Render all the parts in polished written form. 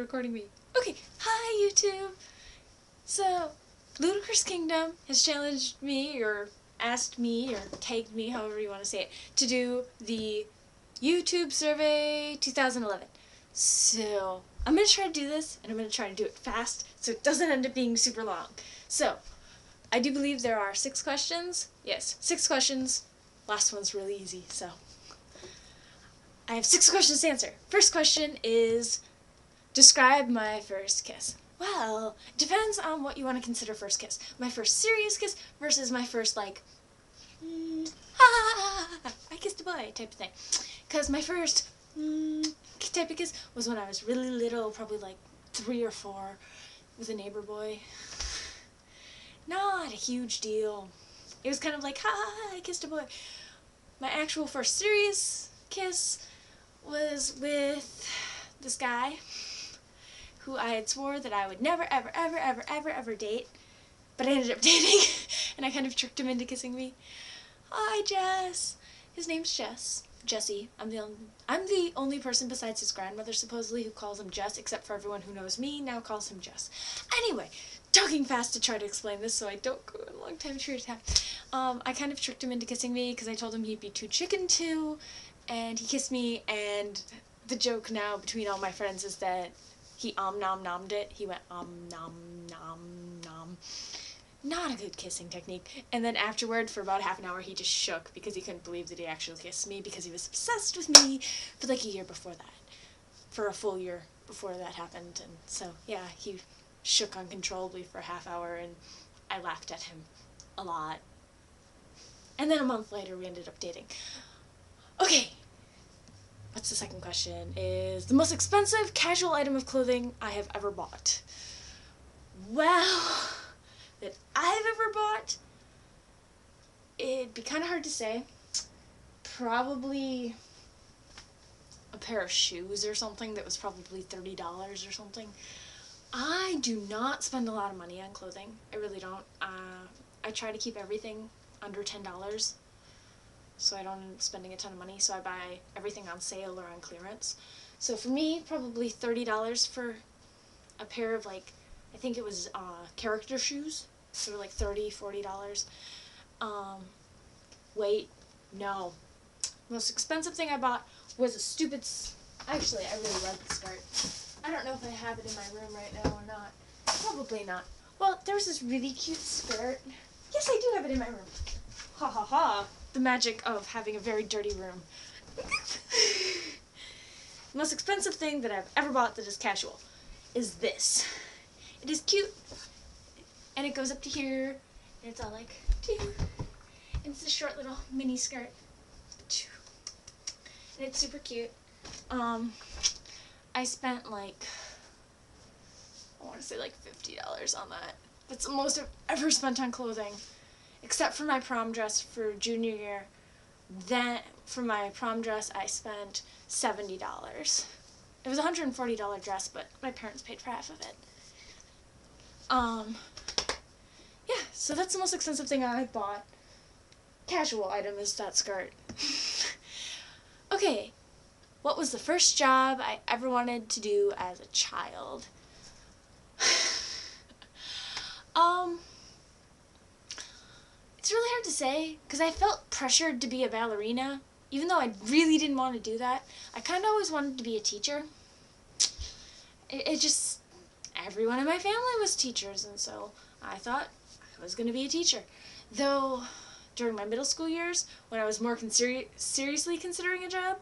Recording me. Okay, hi YouTube! So, Ludicrous Kingdom has challenged me, or asked me, or tagged me, however you want to say it, to do the YouTube Survey 2011. So, I'm going to try to do this, and I'm going to try to do it fast, so it doesn't end up being super long. So, I do believe there are 6 questions. Yes, 6 questions. Last one's really easy, so. I have 6 questions to answer. First question is, describe my first kiss. Well, it depends on what you want to consider first kiss. My first serious kiss versus my first, like, I kissed a boy type of thing. Because my first type of kiss was when I was really little, probably like 3 or 4, with a neighbor boy. Not a huge deal. It was kind of like, I kissed a boy. My actual first serious kiss was with this guy who I had swore that I would never, ever date, but I ended up dating, and I kind of tricked him into kissing me. Hi, Jess. His name's Jesse. I'm the only person besides his grandmother, supposedly, who calls him Jess, except for everyone who knows me now calls him Jess. Anyway, talking fast to try to explain this so I don't go a long time period of time. I kind of tricked him into kissing me because I told him he'd be too chicken to, and he kissed me, and the joke now between all my friends is that he nom nommed it. He went nom nom. Not a good kissing technique. And then afterward, for about half an hour, he just shook because he couldn't believe that he actually kissed me, because he was obsessed with me for like a year before that. For a full year before that happened. And so, yeah, he shook uncontrollably for a half hour, and I laughed at him a lot. And then a month later, we ended up dating. Okay. What's the second question? Is the most expensive casual item of clothing I have ever bought? Well, that I've ever bought, it'd be kind of hard to say. Probably a pair of shoes or something that was probably $30 or something. I do not spend a lot of money on clothing. I really don't. I try to keep everything under $10. So I don't end up spending a ton of money, so I buy everything on sale or on clearance. So for me, probably $30 for a pair of, like, I think it was character shoes. They were like $30, $40. Wait, no. Most expensive thing I bought was a stupid, actually, I really love the skirt. I don't know if I have it in my room right now or not. Probably not. Well, there was this really cute skirt. Yes, I do have it in my room. Ha ha ha. The magic of having a very dirty room. The most expensive thing that I've ever bought that is casual is this. It is cute, and it goes up to here, and it's all like, and it's a short little mini skirt, and it's super cute. I spent like, I want to say like $50 on that. That's the most I've ever spent on clothing. Except for my prom dress for junior year. Then, for my prom dress, I spent $70. It was a $140 dress, but my parents paid for half of it. Yeah, so that's the most expensive thing I bought. Casual item is that skirt. Okay, what was the first job I ever wanted to do as a child? It's really hard to say, because I felt pressured to be a ballerina, even though I really didn't want to do that. I kind of always wanted to be a teacher. It just, everyone in my family was teachers, and so I thought I was going to be a teacher. Though, during my middle school years, when I was more seriously considering a job,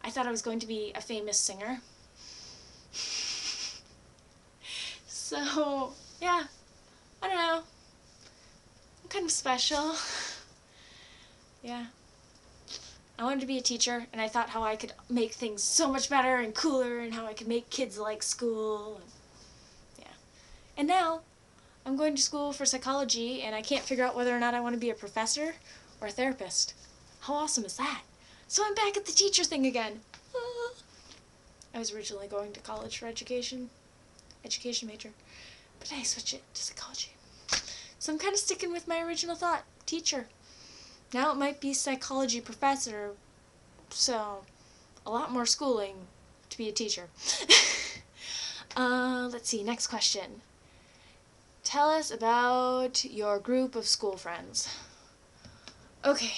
I thought I was going to be a famous singer. So, yeah, I don't know. Kind of special. Yeah. I wanted to be a teacher, and I thought how I could make things so much better and cooler, and how I could make kids like school. And, yeah. And now, I'm going to school for psychology, and I can't figure out whether or not I want to be a professor or a therapist. How awesome is that? So I'm back at the teacher thing again. I was originally going to college for education major, but I switched it to psychology. So I'm kind of sticking with my original thought, teacher. Now it might be psychology professor, so a lot more schooling to to be a teacher. Let's see, next question. Tell us about your group of school friends. Okay,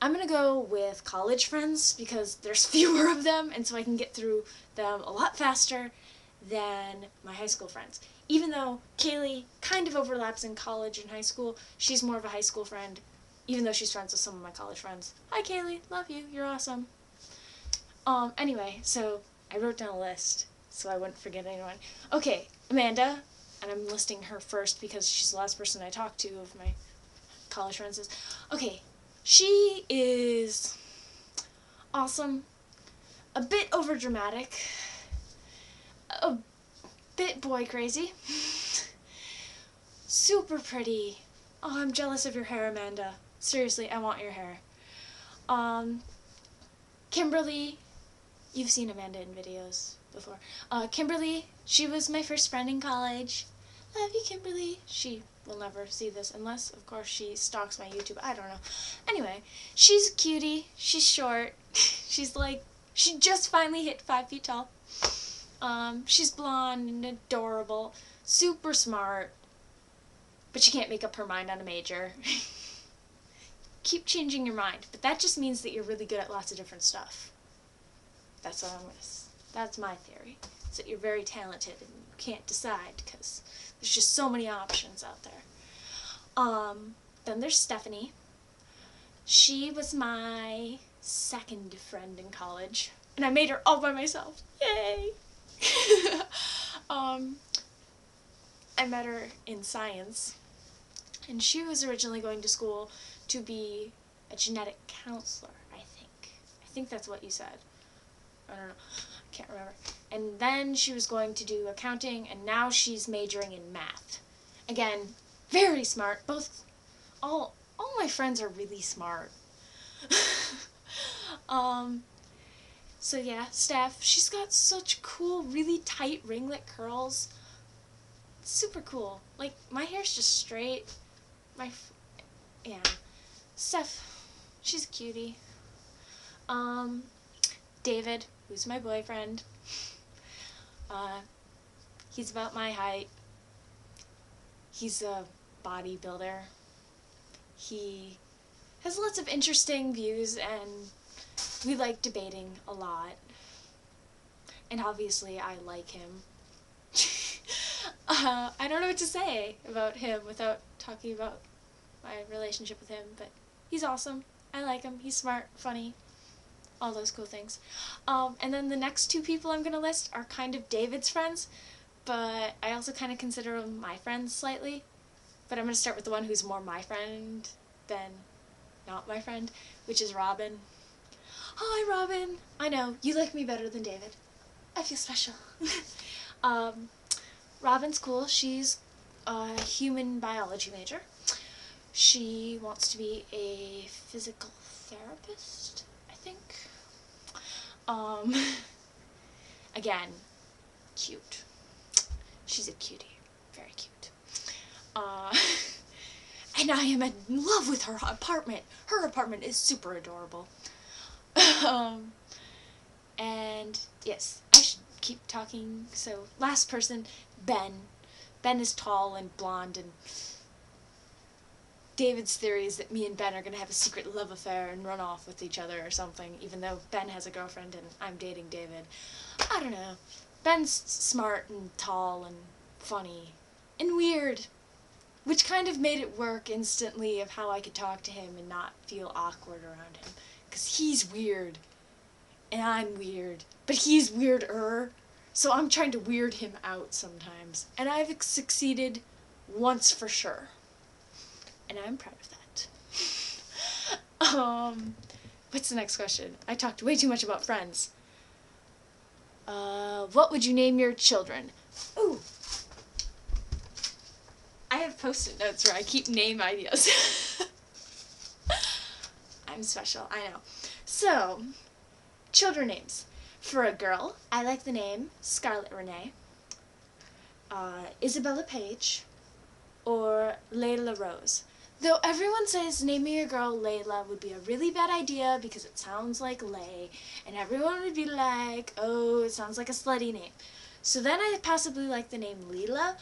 I'm going to go with college friends because there's fewer of them, and so I can get through them a lot faster than my high school friends. Even though Kaylee kind of overlaps in college and high school, she's more of a high school friend, even though she's friends with some of my college friends. Hi Kaylee, love you, you're awesome. Anyway, so I wrote down a list so I wouldn't forget anyone. Okay, Amanda, and I'm listing her first because she's the last person I talked to of my college friends. Okay, she is awesome, a bit overdramatic, a bit boy crazy, super pretty. Oh, I'm jealous of your hair, Amanda. Seriously, I want your hair. Kimberly, you've seen Amanda in videos before. Kimberly, she was my first friend in college. Love you, Kimberly. She will never see this unless, of course, she stalks my YouTube. I don't know. Anyway, she's a cutie. She's short. She's like, she just finally hit 5 feet tall. She's blonde and adorable, super smart, but she can't make up her mind on a major. Keep changing your mind, but that just means that you're really good at lots of different stuff. That's my theory. It's that you're very talented and you can't decide because there's just so many options out there. Then there's Stephanie. She was my second friend in college, and I made her all by myself. Yay! I met her in science, and she was originally going to school to be a genetic counselor, I think. I think that's what you said. I don't know. I can't remember. And then she was going to do accounting, and now she's majoring in math. Again, very smart. All my friends are really smart. So yeah, Steph, she's got such cool, really tight ringlet curls. Super cool. Like, my hair's just straight. Yeah. Steph, she's a cutie. David, who's my boyfriend. He's about my height. He's a bodybuilder. He has lots of interesting views, and we like debating a lot. And obviously, I like him. I don't know what to say about him without talking about my relationship with him, but he's awesome. I like him. He's smart, funny, all those cool things. And then the next two people I'm going to list are kind of David's friends, but I also kind of consider them my friends slightly. But I'm going to start with the one who's more my friend than not my friend, which is Robin. Hi, Robin. I know, you like me better than David. I feel special. Robin's cool. She's a human biology major. She wants to be a physical therapist, I think. Again, cute. She's a cutie. Very cute. And I am in love with her apartment. Her apartment is super adorable. And yes, I should keep talking. So, last person, Ben. Ben is tall and blonde, and David's theory is that me and Ben are going to have a secret love affair and run off with each other or something, even though Ben has a girlfriend and I'm dating David. I don't know. Ben's smart and tall and funny and weird, which kind of made it work instantly of how I could talk to him and not feel awkward around him. Because he's weird, and I'm weird, but he's weirder, so I'm trying to weird him out sometimes. And I've succeeded once for sure. And I'm proud of that. What's the next question? I talked way too much about friends. What would you name your children? Ooh. I have post-it notes where I keep name ideas. I'm special, I know. So, children names. For a girl, I like the name Scarlett Renee, Isabella Paige, or Layla Rose. Though everyone says naming a girl Layla would be a really bad idea because it sounds like Lay, and everyone would be like, oh, it sounds like a slutty name. So then I possibly like the name Leela,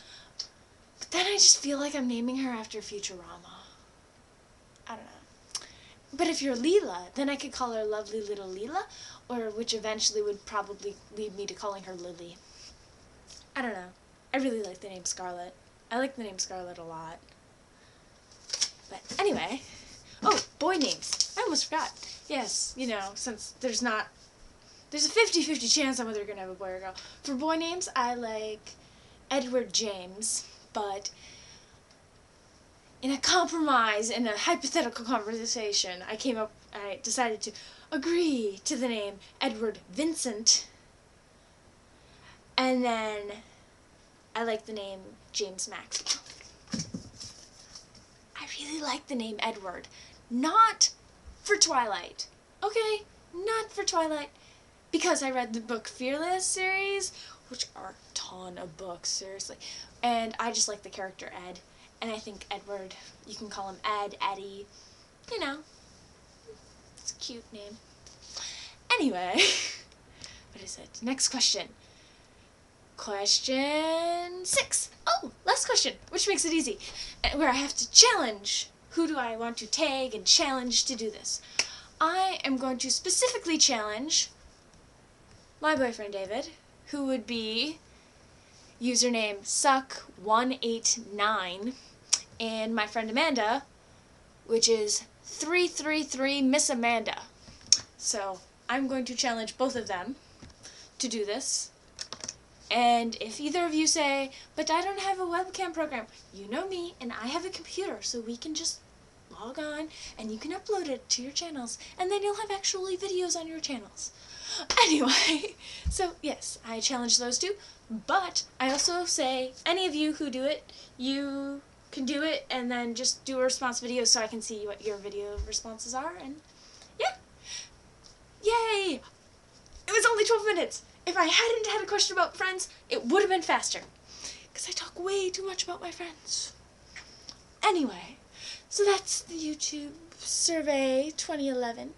but then I just feel like I'm naming her after Futurama. I don't know. But if you're Leela, then I could call her Lovely Little Leela, or which eventually would probably lead me to calling her Lily. I don't know. I really like the name Scarlet. I like the name Scarlet a lot. But anyway, oh, boy names. I almost forgot. Yes, you know, since there's a 50-50 chance I'm either going to have a boy or a girl. For boy names, I like Edward James, but in a compromise, in a hypothetical conversation, I decided to agree to the name Edward Vincent, and then I like the name James Maxwell. I really like the name Edward. Not for Twilight. Okay? Not for Twilight. Because I read the book Fearless series, which are a ton of books, seriously. And I just like the character Ed. And I think Edward, you can call him Ed, Eddie. You know. It's a cute name. Anyway. What is it? Next question. Question 6. Oh, last question, which makes it easy. Where I have to challenge. Who do I want to tag and challenge to do this? I am going to specifically challenge my boyfriend David, who would be username Suck189, and my friend Amanda, which is 333 Miss Amanda. So I'm going to challenge both of them to do this. And if either of you say, but I don't have a webcam program, you know me, and I have a computer, so we can just log on, and you can upload it to your channels, and then you'll have actually videos on your channels. Anyway, so yes, I challenge those two, but I also say, any of you who do it, you can do it, and then just do a response video so I can see what your video responses are, and yeah. Yay! It was only 12 minutes! If I hadn't had a question about friends, it would have been faster. Because I talk way too much about my friends. Anyway, so that's the YouTube survey 2011.